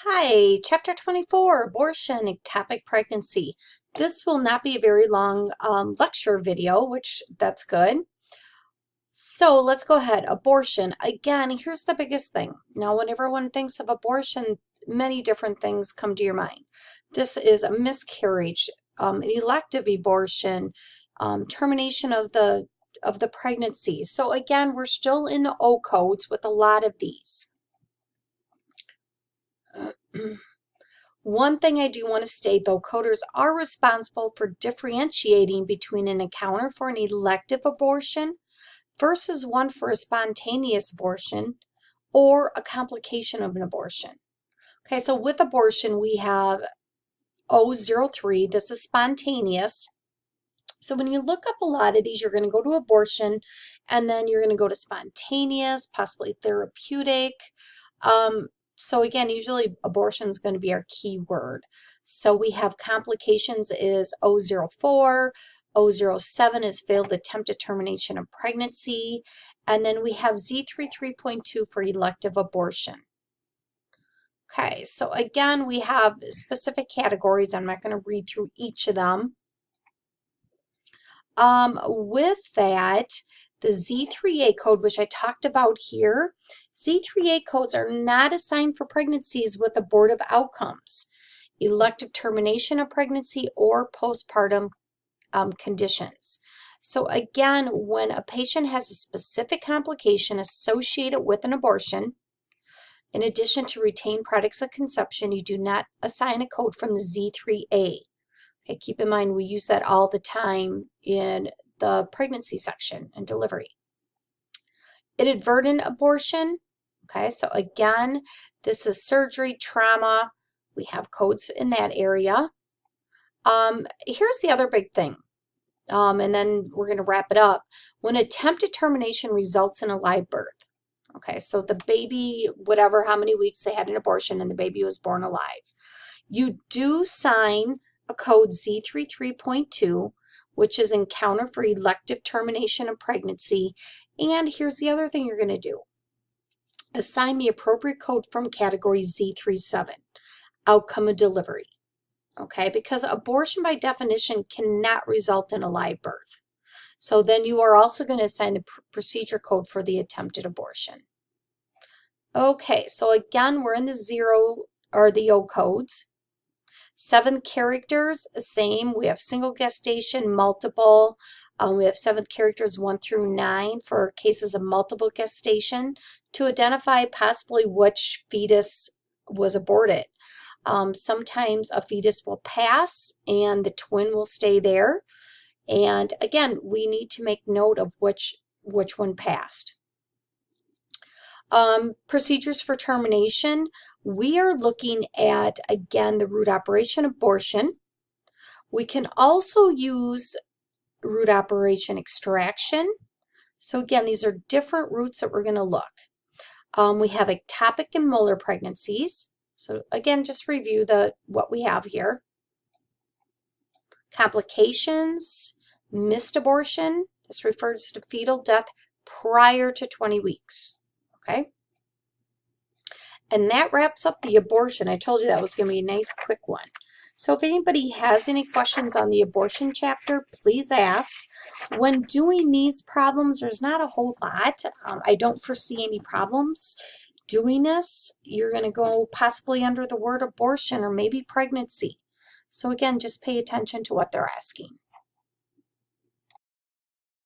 Hi, Chapter 24, Abortion, Ectopic Pregnancy. This will not be a very long lecture video, which that's good. So let's go ahead. Abortion. Again, here's the biggest thing. Now, when everyone thinks of abortion, many different things come to your mind. This is a miscarriage, an elective abortion, termination of the pregnancy. So again, we're still in the O codes with a lot of these. One thing I do want to state, though, coders are responsible for differentiating between an encounter for an elective abortion versus one for a spontaneous abortion or a complication of an abortion. Okay, so with abortion, we have O03. This is spontaneous. So when you look up a lot of these, you're going to go to abortion, and then you're going to go to spontaneous, possibly therapeutic. So again, usually abortion is going to be our key word. So we have complications is O04, O07 is failed attempted termination of pregnancy, and then we have Z33.2 for elective abortion. Okay, so again, we have specific categories. I'm not going to read through each of them. With that, the Z3A code, which I talked about here, Z3A codes are not assigned for pregnancies with abortive outcomes, elective termination of pregnancy, or postpartum conditions. So again, when a patient has a specific complication associated with an abortion, in addition to retained products of conception, you do not assign a code from the Z3A. Okay, keep in mind we use that all the time in the pregnancy section and delivery. Inadvertent abortion. Okay, so again, this is surgery, trauma. We have codes in that area. Here's the other big thing, and then we're going to wrap it up. When attempted termination results in a live birth. Okay, so the baby, whatever, how many weeks they had an abortion and the baby was born alive. You do sign a code Z33.2, which is encounter for elective termination of pregnancy. And here's the other thing you're going to do. Assign the appropriate code from category Z37, outcome of delivery. Okay, because abortion by definition cannot result in a live birth. So then you are also going to assign the procedure code for the attempted abortion. Okay, so again, we're in the zero or the O codes. 7 characters, same. We have single gestation, multiple. We have 7th characters 1 through 9 for cases of multiple gestation to identify possibly which fetus was aborted. Sometimes a fetus will pass and the twin will stay there. And again, we need to make note of which one passed. Procedures for termination. We are looking at, again, the root operation abortion. We can also use root operation extraction. So again, these are different routes that we're going to look. We have ectopic and molar pregnancies. So again, just review what we have here. Complications, missed abortion. This refers to fetal death prior to 20 weeks. Okay. And that wraps up the abortion. I told you that was going to be a nice quick one. So if anybody has any questions on the abortion chapter, please ask. When doing these problems, there's not a whole lot. I don't foresee any problems doing this. You're going to go possibly under the word abortion or maybe pregnancy. So again, just pay attention to what they're asking.